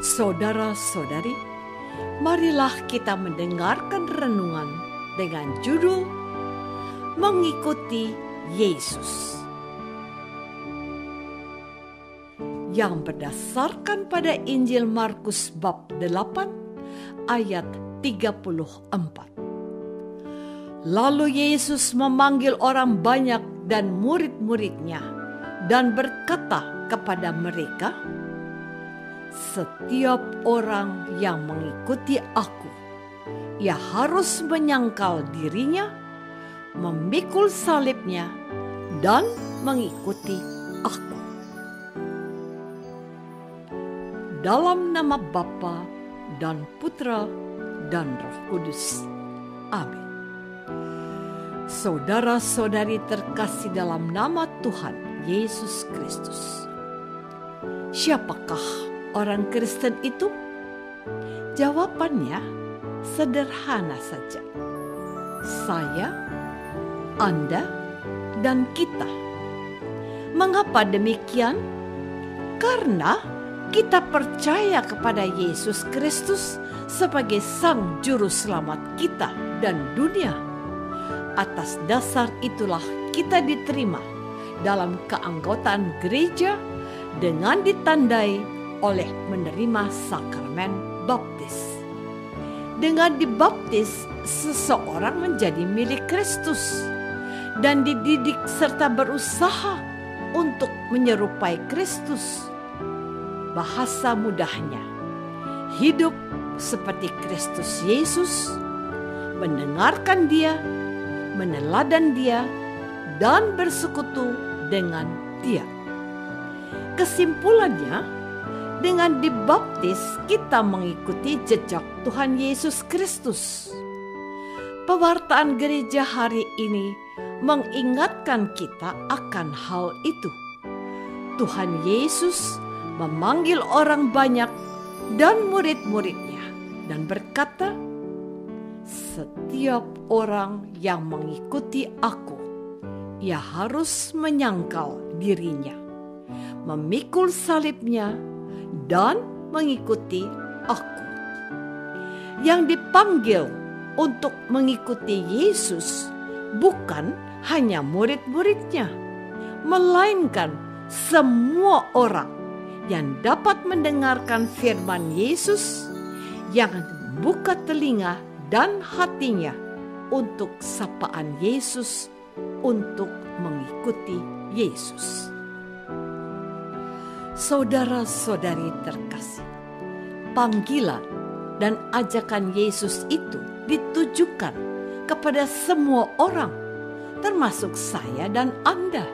Saudara-saudari, marilah kita mendengarkan renungan dengan judul Mengikuti Yesus, yang berdasarkan pada Injil Markus bab 8 ayat 34. Lalu Yesus memanggil orang banyak dan murid-muridnya dan berkata kepada mereka, "Setiap orang yang mengikuti aku, ia harus menyangkal dirinya, memikul salibnya, dan mengikuti aku." Dalam nama Bapa dan Putra dan Roh Kudus. Amin. Saudara-saudari terkasih dalam nama Tuhan Yesus Kristus. Siapakah orang Kristen itu? Jawabannya sederhana saja. Saya, Anda, dan kita. Mengapa demikian? Karena kita percaya kepada Yesus Kristus sebagai Sang Juru Selamat kita dan dunia. Atas dasar itulah kita diterima dalam keanggotaan gereja dengan ditandai oleh menerima sakramen baptis. Dengan dibaptis, seseorang menjadi milik Kristus dan dididik serta berusaha untuk menyerupai Kristus. Bahasa mudahnya, hidup seperti Kristus Yesus, mendengarkan Dia, meneladan Dia, dan bersekutu dengan Dia. Kesimpulannya, dengan dibaptis kita mengikuti jejak Tuhan Yesus Kristus. Pewartaan gereja hari ini mengingatkan kita akan hal itu. Tuhan Yesus memanggil orang banyak dan murid-muridnya dan berkata, "Setiap orang yang mengikuti aku, ia harus menyangkal dirinya, memikul salibnya, dan mengikuti aku." Yang dipanggil untuk mengikuti Yesus bukan hanya murid-muridnya, melainkan semua orang yang dapat mendengarkan firman Yesus, yang buka telinga dan hatinya untuk sapaan Yesus, untuk mengikuti Yesus. Saudara-saudari terkasih, panggilan dan ajakan Yesus itu ditujukan kepada semua orang, termasuk saya dan Anda.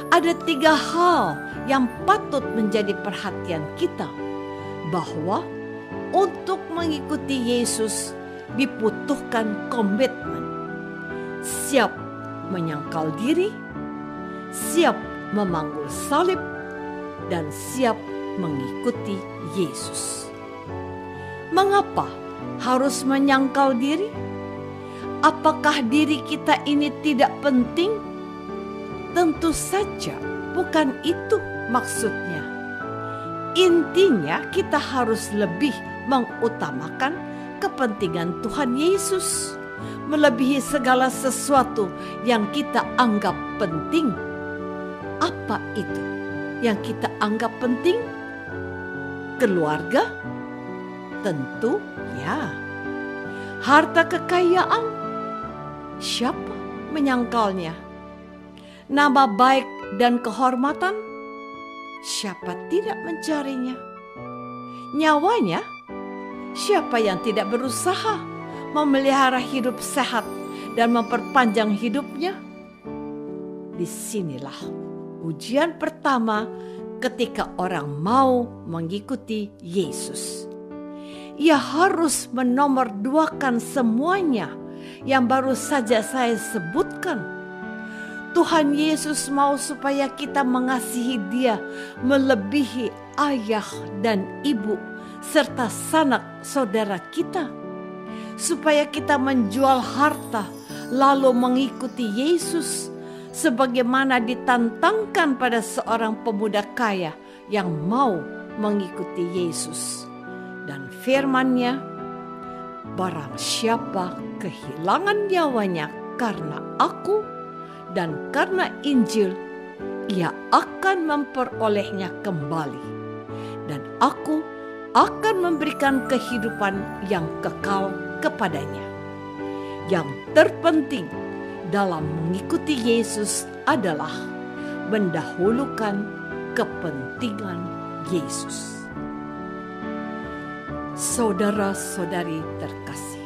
Ada 3 hal yang patut menjadi perhatian kita, bahwa untuk mengikuti Yesus dibutuhkan komitmen, siap menyangkal diri, siap memanggul salib, dan siap mengikuti Yesus. Mengapa harus menyangkal diri? Apakah diri kita ini tidak penting? Tentu saja bukan itu maksudnya. Intinya kita harus lebih mengutamakan kepentingan Tuhan Yesus, melebihi segala sesuatu yang kita anggap penting. Apa itu yang kita anggap penting? Keluarga? Tentu ya. Harta kekayaan? Siapa menyangkalnya? Nama baik dan kehormatan? Siapa tidak mencarinya? Nyawanya? Siapa yang tidak berusaha memelihara hidup sehat dan memperpanjang hidupnya? Disinilah ujian pertama ketika orang mau mengikuti Yesus. Ia harus menomorduakan semuanya yang baru saja saya sebutkan. Tuhan Yesus mau supaya kita mengasihi Dia melebihi ayah dan ibu serta sanak saudara kita, supaya kita menjual harta lalu mengikuti Yesus, sebagaimana ditantangkan pada seorang pemuda kaya yang mau mengikuti Yesus. Dan firman-Nya, barang siapa kehilangan nyawanya karena aku dan karena Injil, ia akan memperolehnya kembali. Dan aku akan memberikan kehidupan yang kekal kepadanya. Yang terpenting dalam mengikuti Yesus adalah mendahulukan kepentingan Yesus. Saudara-saudari terkasih,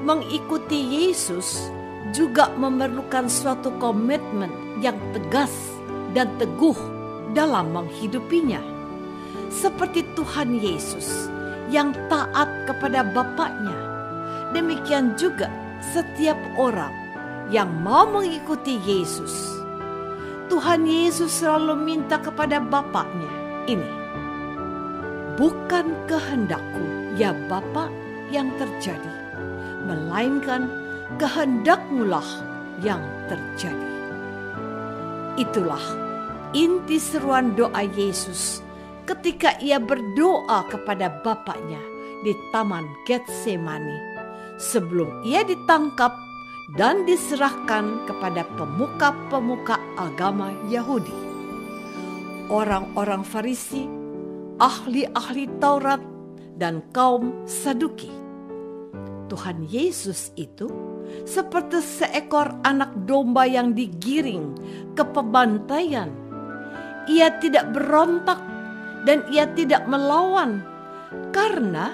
mengikuti Yesus juga memerlukan suatu komitmen yang tegas dan teguh dalam menghidupinya. Seperti Tuhan Yesus yang taat kepada Bapaknya, demikian juga setiap orang yang mau mengikuti Yesus. Tuhan Yesus selalu minta kepada Bapaknya ini, bukan kehendakku ya Bapa yang terjadi, melainkan kehendak-Mu lah yang terjadi. Itulah inti seruan doa Yesus ketika ia berdoa kepada Bapaknya di Taman Getsemani sebelum ia ditangkap dan diserahkan kepada pemuka-pemuka agama Yahudi. Orang-orang Farisi, ahli-ahli Taurat, dan kaum Saduki. Tuhan Yesus itu seperti seekor anak domba yang digiring ke pembantaian. Ia tidak berontak dan ia tidak melawan, karena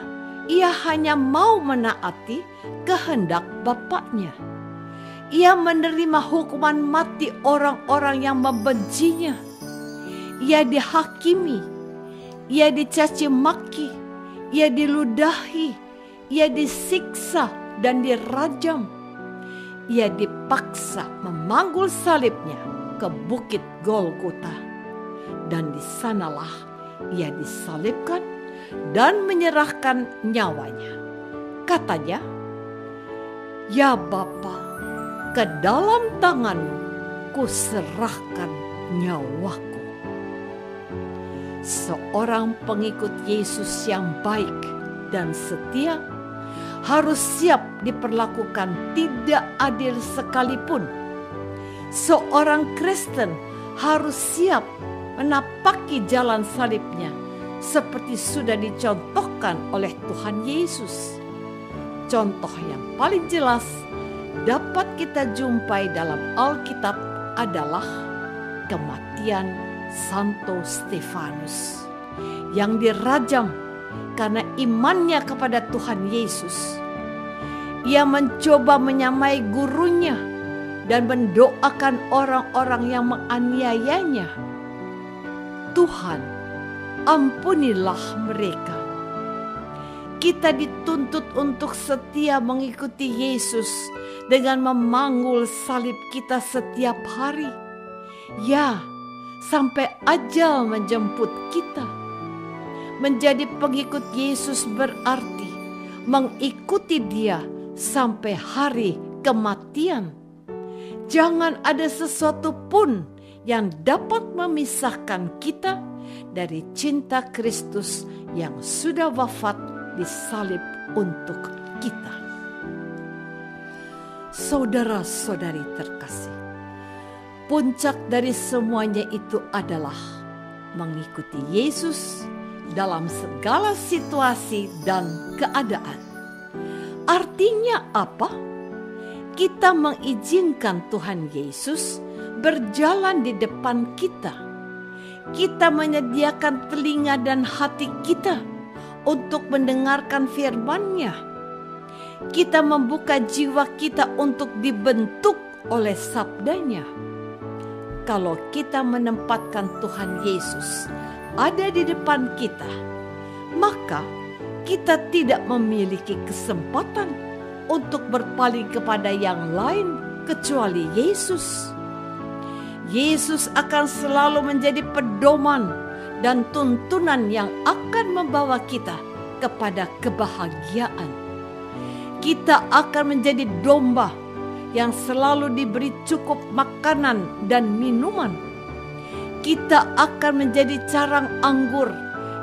ia hanya mau menaati kehendak Bapaknya. Ia menerima hukuman mati orang-orang yang membencinya. Ia dihakimi, ia dicaci maki, ia diludahi, ia disiksa dan dirajam. Ia dipaksa memanggul salibnya ke bukit Golgota, dan di sanalah ia disalibkan dan menyerahkan nyawanya. Katanya, "Ya Bapa, ke dalam tangan-Mu kuserahkan nyawaku." Seorang pengikut Yesus yang baik dan setia harus siap diperlakukan tidak adil sekalipun. Seorang Kristen harus siap menapaki jalan salibnya seperti sudah dicontohkan oleh Tuhan Yesus. Contoh yang paling jelas dapat kita jumpai dalam Alkitab adalah kematian Santo Stefanus yang dirajam karena imannya kepada Tuhan Yesus. Ia mencoba menyamai gurunya dan mendoakan orang-orang yang menganiayanya. Tuhan, ampunilah mereka. Kita dituntut untuk setia mengikuti Yesus dengan memanggul salib kita setiap hari. Ya, sampai ajal menjemput kita. Menjadi pengikut Yesus berarti mengikuti Dia sampai hari kematian. Jangan ada sesuatu pun yang dapat memisahkan kita dari cinta Kristus yang sudah wafat di salib untuk kita. Saudara-saudari terkasih, puncak dari semuanya itu adalah mengikuti Yesus dalam segala situasi dan keadaan. Artinya apa? Kita mengizinkan Tuhan Yesus berjalan di depan kita. Kita menyediakan telinga dan hati kita untuk mendengarkan firman-Nya. Kita membuka jiwa kita untuk dibentuk oleh sabdanya. Kalau kita menempatkan Tuhan Yesus ada di depan kita, maka kita tidak memiliki kesempatan untuk berpaling kepada yang lain kecuali Yesus. Yesus akan selalu menjadi pedoman dan tuntunan yang akan membawa kita kepada kebahagiaan. Kita akan menjadi domba yang selalu diberi cukup makanan dan minuman. Kita akan menjadi carang anggur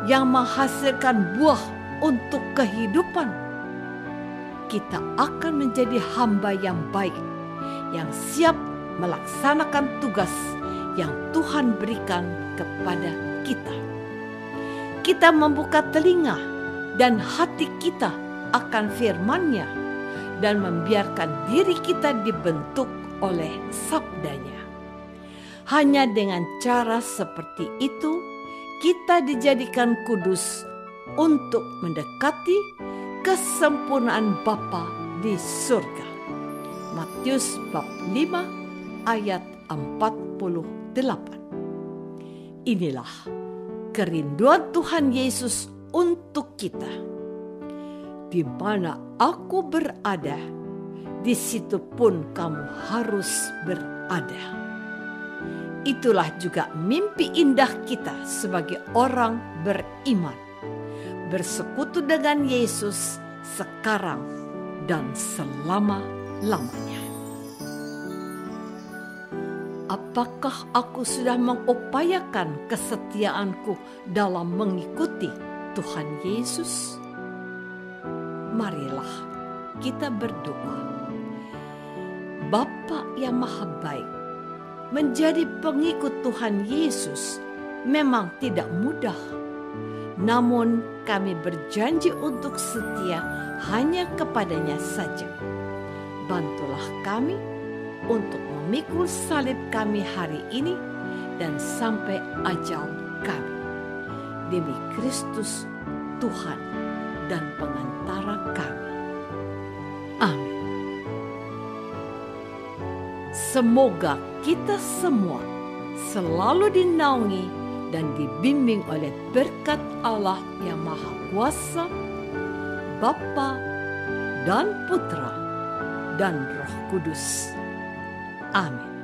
yang menghasilkan buah untuk kehidupan, kita akan menjadi hamba yang baik, yang siap melaksanakan tugas yang Tuhan berikan kepada kita. Kita membuka telinga dan hati kita akan firman-Nya dan membiarkan diri kita dibentuk oleh sabdanya. Hanya dengan cara seperti itu, kita dijadikan kudus untuk mendekati kesempurnaan Bapa di surga. Matius bab 5 ayat 48. Inilah kerinduan Tuhan Yesus untuk kita. Di mana aku berada, di situ pun kamu harus berada. Itulah juga mimpi indah kita sebagai orang beriman, bersekutu dengan Yesus sekarang dan selama-lamanya. Apakah aku sudah mengupayakan kesetiaanku dalam mengikuti Tuhan Yesus? Marilah kita berdoa. Bapa yang Maha Baik, menjadi pengikut Tuhan Yesus memang tidak mudah. Namun kami berjanji untuk setia hanya kepadanya saja. Bantulah kami untuk memikul salib kami hari ini dan sampai ajal kami. Demi Kristus Tuhan dan pengantara kami. Amin. Semoga kita semua selalu dinaungi dan dibimbing oleh berkat Allah yang Maha Kuasa, Bapa dan Putra dan Roh Kudus. Amin.